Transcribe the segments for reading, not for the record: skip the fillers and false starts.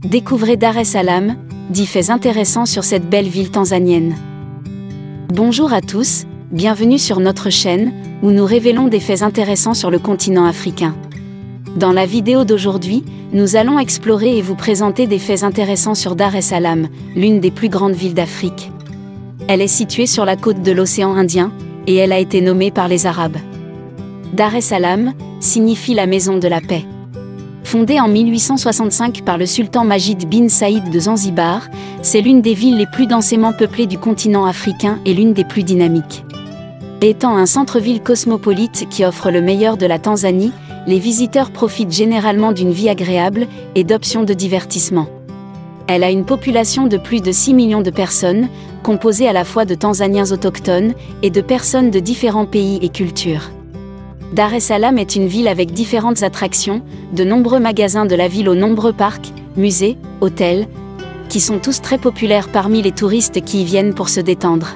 Découvrez Dar es Salaam, 10 faits intéressants sur cette belle ville tanzanienne. Bonjour à tous, bienvenue sur notre chaîne, où nous révélons des faits intéressants sur le continent africain. Dans la vidéo d'aujourd'hui, nous allons explorer et vous présenter des faits intéressants sur Dar es Salaam, l'une des plus grandes villes d'Afrique. Elle est située sur la côte de l'océan Indien, et elle a été nommée par les Arabes. Dar es Salaam signifie la maison de la paix. Fondée en 1865 par le sultan Majid bin Saïd de Zanzibar, c'est l'une des villes les plus densément peuplées du continent africain et l'une des plus dynamiques. Étant un centre-ville cosmopolite qui offre le meilleur de la Tanzanie, les visiteurs profitent généralement d'une vie agréable et d'options de divertissement. Elle a une population de plus de 6 millions de personnes, composée à la fois de Tanzaniens autochtones et de personnes de différents pays et cultures. Dar es Salaam est une ville avec différentes attractions, de nombreux magasins de la ville aux nombreux parcs, musées, hôtels, qui sont tous très populaires parmi les touristes qui y viennent pour se détendre.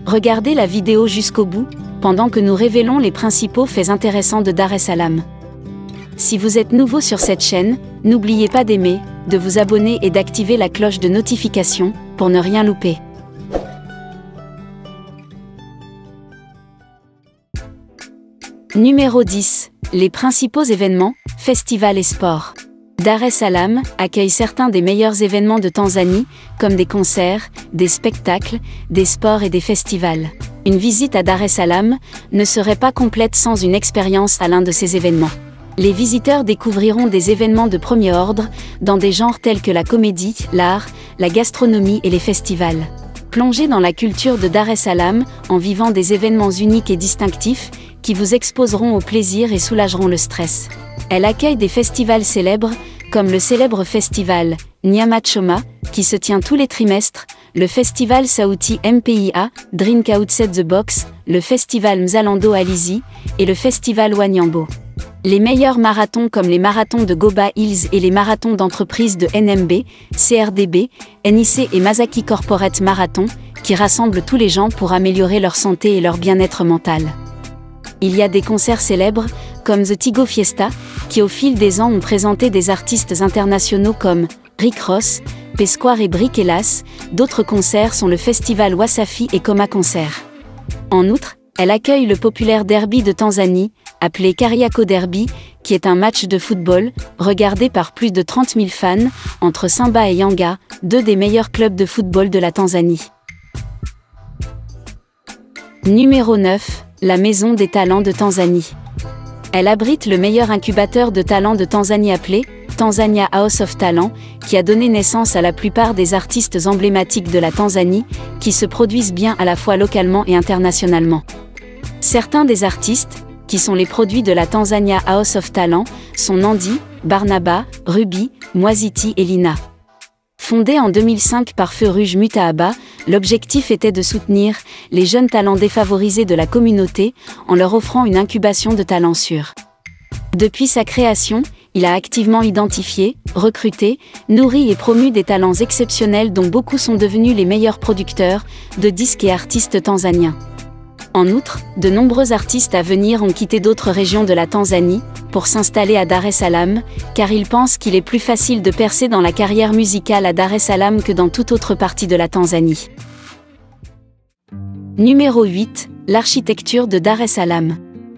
Regardez la vidéo jusqu'au bout, pendant que nous révélons les principaux faits intéressants de Dar es Salaam. Si vous êtes nouveau sur cette chaîne, n'oubliez pas d'aimer, de vous abonner et d'activer la cloche de notification, pour ne rien louper. Numéro 10. Les principaux événements, festivals et sports. Dar es Salaam accueille certains des meilleurs événements de Tanzanie, comme des concerts, des spectacles, des sports et des festivals. Une visite à Dar es Salaam ne serait pas complète sans une expérience à l'un de ces événements. Les visiteurs découvriront des événements de premier ordre, dans des genres tels que la comédie, l'art, la gastronomie et les festivals. Plongez dans la culture de Dar es Salaam en vivant des événements uniques et distinctifs, qui vous exposeront au plaisir et soulageront le stress. Elle accueille des festivals célèbres, comme le célèbre festival Nyama Choma, qui se tient tous les trimestres, le festival Sauti MPIA, Drink Outside the Box, le festival Mzalando Alizi, et le festival Wanyambo. Les meilleurs marathons comme les marathons de Goba Hills et les marathons d'entreprises de NMB, CRDB, NIC et Masaki Corporate Marathon, qui rassemblent tous les gens pour améliorer leur santé et leur bien-être mental. Il y a des concerts célèbres, comme The Tigo Fiesta, qui au fil des ans ont présenté des artistes internationaux comme Rick Ross, Pesquare et Brick Hélas. D'autres concerts sont le festival Wasafi et Coma Concert. En outre, elle accueille le populaire derby de Tanzanie, appelé Kariakoo Derby, qui est un match de football, regardé par plus de 30 000 fans, entre Simba et Yanga, deux des meilleurs clubs de football de la Tanzanie. Numéro 9. La Maison des Talents de Tanzanie. Elle abrite le meilleur incubateur de talents de Tanzanie appelé Tanzania House of Talent, qui a donné naissance à la plupart des artistes emblématiques de la Tanzanie, qui se produisent bien à la fois localement et internationalement. Certains des artistes, qui sont les produits de la Tanzania House of Talent, sont Nandi, Barnaba, Ruby, Mwaziti et Lina. Fondée en 2005 par Feruj Mutahaba, l'objectif était de soutenir les jeunes talents défavorisés de la communauté en leur offrant une incubation de talents sûrs. Depuis sa création, il a activement identifié, recruté, nourri et promu des talents exceptionnels dont beaucoup sont devenus les meilleurs producteurs de disques et artistes tanzaniens. En outre, de nombreux artistes à venir ont quitté d'autres régions de la Tanzanie pour s'installer à Dar es Salaam, car ils pensent qu'il est plus facile de percer dans la carrière musicale à Dar es Salaam que dans toute autre partie de la Tanzanie. Numéro 8. L'architecture de Dar es Salaam.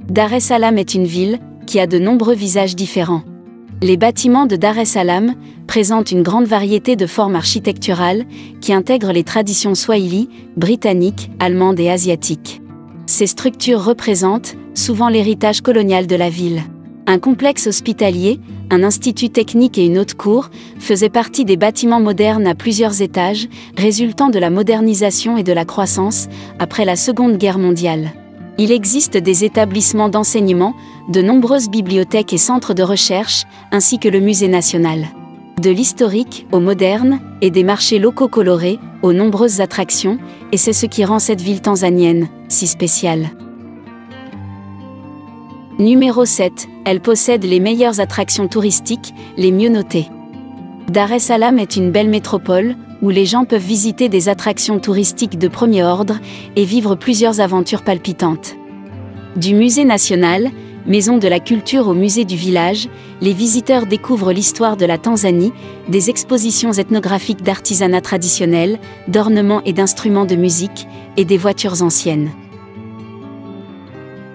Dar es Salaam est une ville qui a de nombreux visages différents. Les bâtiments de Dar es Salaam présentent une grande variété de formes architecturales qui intègrent les traditions swahili, britanniques, allemandes et asiatiques. Ces structures représentent souvent l'héritage colonial de la ville. Un complexe hospitalier, un institut technique et une haute cour faisaient partie des bâtiments modernes à plusieurs étages, résultant de la modernisation et de la croissance après la Seconde Guerre mondiale. Il existe des établissements d'enseignement, de nombreuses bibliothèques et centres de recherche, ainsi que le musée national. De l'historique au moderne, et des marchés locaux colorés, aux nombreuses attractions, et c'est ce qui rend cette ville tanzanienne si spéciale. Numéro 7. Elle possède les meilleures attractions touristiques, les mieux notées. Dar es Salaam est une belle métropole, où les gens peuvent visiter des attractions touristiques de premier ordre, et vivre plusieurs aventures palpitantes. Du musée national, maison de la culture au musée du village, les visiteurs découvrent l'histoire de la Tanzanie, des expositions ethnographiques d'artisanat traditionnel, d'ornements et d'instruments de musique, et des voitures anciennes.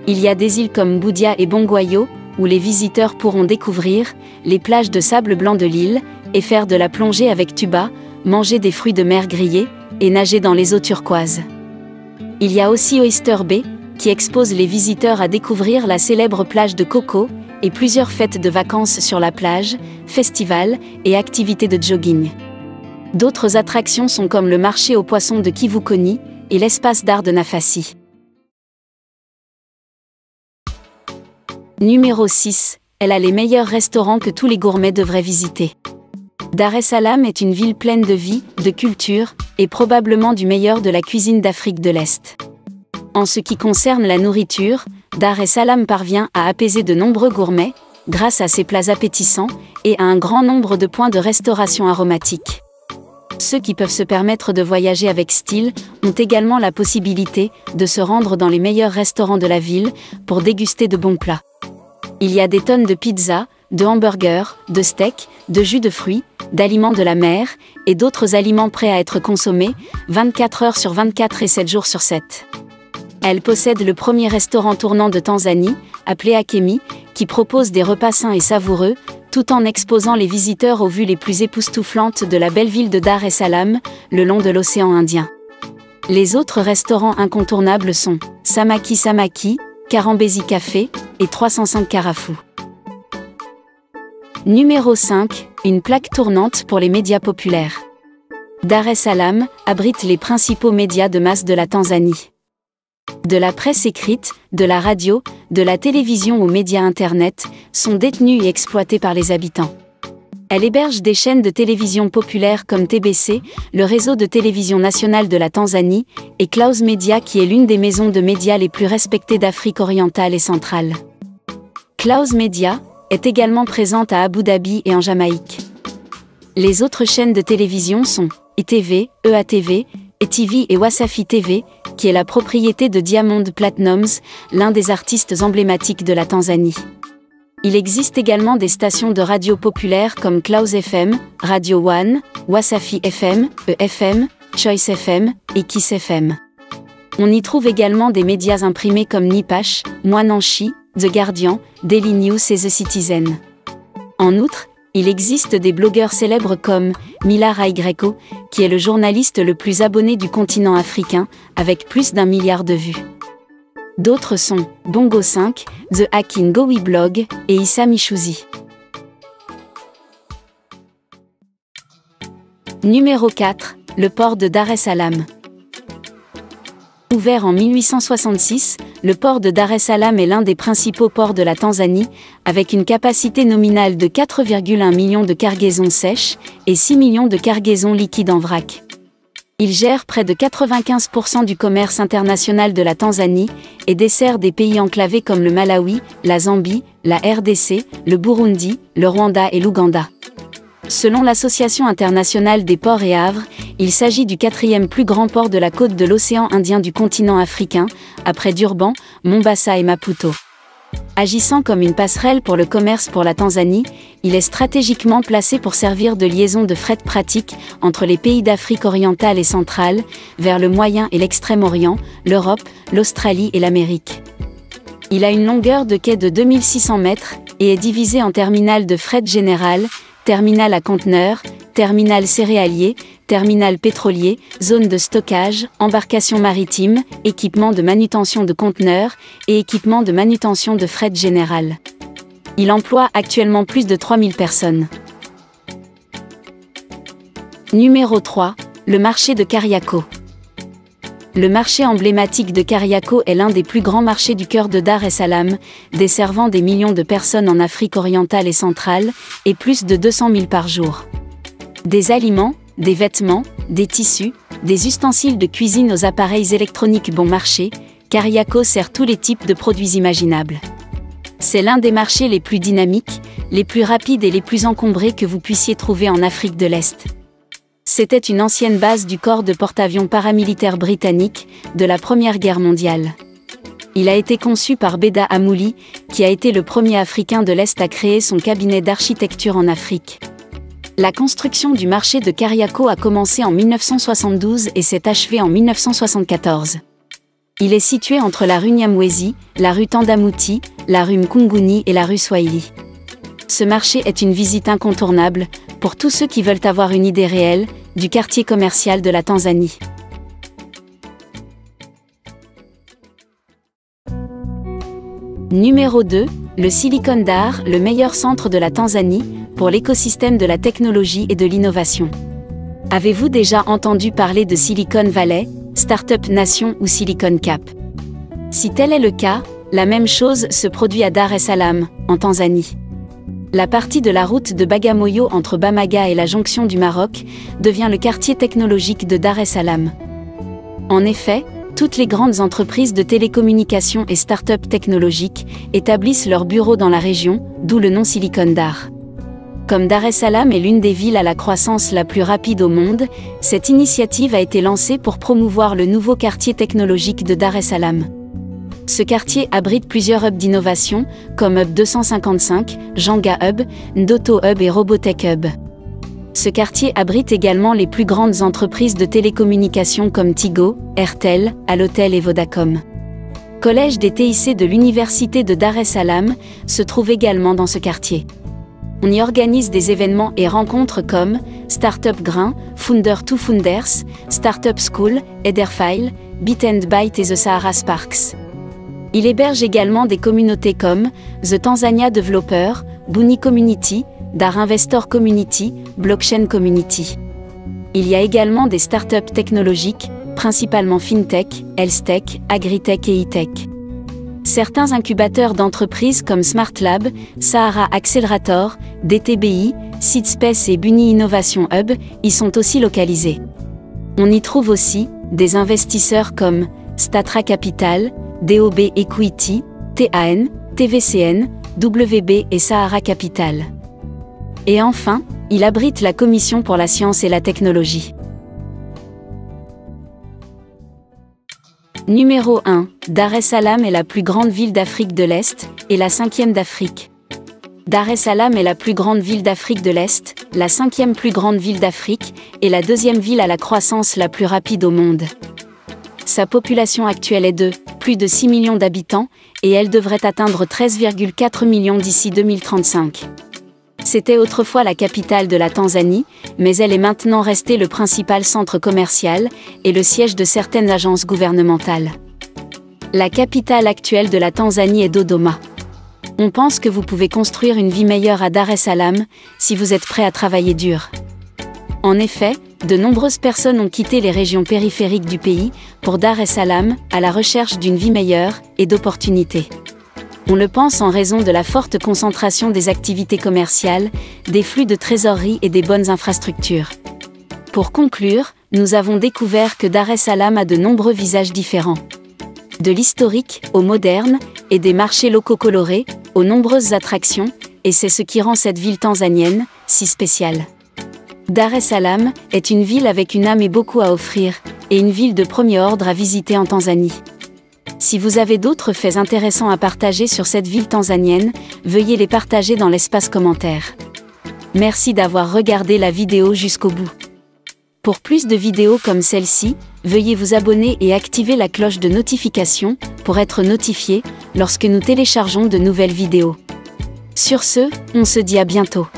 Il y a des îles comme Budia et Bongwayo, où les visiteurs pourront découvrir les plages de sable blanc de l'île, et faire de la plongée avec tuba, manger des fruits de mer grillés, et nager dans les eaux turquoises. Il y a aussi Oyster Bay, qui expose les visiteurs à découvrir la célèbre plage de Coco, et plusieurs fêtes de vacances sur la plage, festivals et activités de jogging. D'autres attractions sont comme le marché aux poissons de Kivukoni et l'espace d'art de Nafasi. Numéro 6. Elle a les meilleurs restaurants que tous les gourmets devraient visiter. Dar es Salaam est une ville pleine de vie, de culture, et probablement du meilleur de la cuisine d'Afrique de l'Est. En ce qui concerne la nourriture, Dar es Salaam parvient à apaiser de nombreux gourmets, grâce à ses plats appétissants, et à un grand nombre de points de restauration aromatiques. Ceux qui peuvent se permettre de voyager avec style ont également la possibilité de se rendre dans les meilleurs restaurants de la ville pour déguster de bons plats. Il y a des tonnes de pizzas, de hamburgers, de steaks, de jus de fruits, d'aliments de la mer, et d'autres aliments prêts à être consommés, 24 heures sur 24 et 7 jours sur 7. Elle possède le premier restaurant tournant de Tanzanie, appelé Akemi, qui propose des repas sains et savoureux, tout en exposant les visiteurs aux vues les plus époustouflantes de la belle ville de Dar es Salaam, le long de l'océan Indien. Les autres restaurants incontournables sont Samaki Samaki, Karambezi Café et 305 Carafou. Numéro 5. Une plaque tournante pour les médias populaires. Dar es Salaam abrite les principaux médias de masse de la Tanzanie. De la presse écrite, de la radio, de la télévision aux médias Internet, sont détenus et exploités par les habitants. Elle héberge des chaînes de télévision populaires comme TBC, le réseau de télévision nationale de la Tanzanie, et Clouds Media qui est l'une des maisons de médias les plus respectées d'Afrique orientale et centrale. Clouds Media est également présente à Abu Dhabi et en Jamaïque. Les autres chaînes de télévision sont ITV, EATV, ETV et Wasafi TV, qui est la propriété de Diamond Platnumz, l'un des artistes emblématiques de la Tanzanie. Il existe également des stations de radio populaires comme Clouds FM, Radio One, Wasafi FM, EFM, Choice FM et Kiss FM. On y trouve également des médias imprimés comme Nipashe, Mwananchi, The Guardian, Daily News et The Citizen. En outre, il existe des blogueurs célèbres comme Millar Aygreko, qui est le journaliste le plus abonné du continent africain, avec plus d'1 milliard de vues. D'autres sont Bongo 5, The Akin Gowi Blog et Issa Michuzi. Numéro 4. Le port de Dar es Salaam. Ouvert en 1866, le port de Dar es Salaam est l'un des principaux ports de la Tanzanie, avec une capacité nominale de 4,1 millions de cargaisons sèches et 6 millions de cargaisons liquides en vrac. Il gère près de 95% du commerce international de la Tanzanie et dessert des pays enclavés comme le Malawi, la Zambie, la RDC, le Burundi, le Rwanda et l'Ouganda. Selon l'Association internationale des ports et havres, il s'agit du 4e plus grand port de la côte de l'océan Indien du continent africain, après Durban, Mombasa et Maputo. Agissant comme une passerelle pour le commerce pour la Tanzanie, il est stratégiquement placé pour servir de liaison de fret pratique entre les pays d'Afrique orientale et centrale, vers le Moyen et l'Extrême-Orient, l'Europe, l'Australie et l'Amérique. Il a une longueur de quai de 2600 mètres et est divisé en terminal de fret général, terminal à conteneurs, terminal céréalier, terminal pétrolier, zone de stockage, embarcation maritime, équipement de manutention de conteneurs et équipement de manutention de fret général. Il emploie actuellement plus de 3000 personnes. Numéro 3. Le marché de Kariako. Le marché emblématique de Kariako est l'un des plus grands marchés du cœur de Dar es Salaam, desservant des millions de personnes en Afrique orientale et centrale, et plus de 200 000 par jour. Des aliments, des vêtements, des tissus, des ustensiles de cuisine aux appareils électroniques bon marché, Kariako sert tous les types de produits imaginables. C'est l'un des marchés les plus dynamiques, les plus rapides et les plus encombrés que vous puissiez trouver en Afrique de l'Est. C'était une ancienne base du corps de porte-avions paramilitaire britannique de la Première Guerre mondiale. Il a été conçu par Beda Amouli, qui a été le premier Africain de l'Est à créer son cabinet d'architecture en Afrique. La construction du marché de Kariako a commencé en 1972 et s'est achevée en 1974. Il est situé entre la rue Nyamwezi, la rue Tandamouti, la rue Mkunguni et la rue Swahili. Ce marché est une visite incontournable pour tous ceux qui veulent avoir une idée réelle du quartier commercial de la Tanzanie. Numéro 2, le Silicon Dar, le meilleur centre de la Tanzanie pour l'écosystème de la technologie et de l'innovation. Avez-vous déjà entendu parler de Silicon Valley, Startup Nation ou Silicon Cap? Si tel est le cas, la même chose se produit à Dar es Salaam, en Tanzanie. La partie de la route de Bagamoyo entre Bamaga et la jonction du Maroc devient le quartier technologique de Dar es Salaam. En effet, toutes les grandes entreprises de télécommunications et start-up technologiques établissent leurs bureaux dans la région, d'où le nom Silicon Dar. Comme Dar es Salaam est l'une des villes à la croissance la plus rapide au monde, cette initiative a été lancée pour promouvoir le nouveau quartier technologique de Dar es Salaam. Ce quartier abrite plusieurs hubs d'innovation, comme Hub 255, Janga Hub, Ndoto Hub et Robotech Hub. Ce quartier abrite également les plus grandes entreprises de télécommunications comme Tigo, Airtel, Allotel et Vodacom. Collège des TIC de l'Université de Dar es Salaam se trouve également dans ce quartier. On y organise des événements et rencontres comme Startup Grain, Founder to Founders, Startup School, Ederfile, Bit and Byte et The Sahara Sparks. Il héberge également des communautés comme The Tanzania Developer, Buni Community, Dar Investor Community, Blockchain Community. Il y a également des startups technologiques, principalement FinTech, HealthTech, AgriTech et E-Tech. Certains incubateurs d'entreprises comme SmartLab, Sahara Accelerator, DTBI, SeedSpace et Buni Innovation Hub y sont aussi localisés. On y trouve aussi des investisseurs comme Statra Capital, DOB Equity, TAN, TVCN, WB et Sahara Capital. Et enfin, il abrite la Commission pour la science et la technologie. Numéro 1. Dar es Salaam est la plus grande ville d'Afrique de l'Est, et la 5e d'Afrique. Dar es Salaam est la plus grande ville d'Afrique de l'Est, la 5e plus grande ville d'Afrique, et la 2e ville à la croissance la plus rapide au monde. Sa population actuelle est de plus de 6 millions d'habitants, et elle devrait atteindre 13,4 millions d'ici 2035. C'était autrefois la capitale de la Tanzanie, mais elle est maintenant restée le principal centre commercial et le siège de certaines agences gouvernementales. La capitale actuelle de la Tanzanie est Dodoma. On pense que vous pouvez construire une vie meilleure à Dar es Salaam si vous êtes prêt à travailler dur. En effet, de nombreuses personnes ont quitté les régions périphériques du pays pour Dar es Salaam à la recherche d'une vie meilleure et d'opportunités. On le pense en raison de la forte concentration des activités commerciales, des flux de trésorerie et des bonnes infrastructures. Pour conclure, nous avons découvert que Dar es Salaam a de nombreux visages différents. De l'historique au moderne, et des marchés locaux colorés, aux nombreuses attractions, et c'est ce qui rend cette ville tanzanienne si spéciale. Dar es Salaam est une ville avec une âme et beaucoup à offrir, et une ville de premier ordre à visiter en Tanzanie. Si vous avez d'autres faits intéressants à partager sur cette ville tanzanienne, veuillez les partager dans l'espace commentaire. Merci d'avoir regardé la vidéo jusqu'au bout. Pour plus de vidéos comme celle-ci, veuillez vous abonner et activer la cloche de notification pour être notifié lorsque nous téléchargeons de nouvelles vidéos. Sur ce, on se dit à bientôt.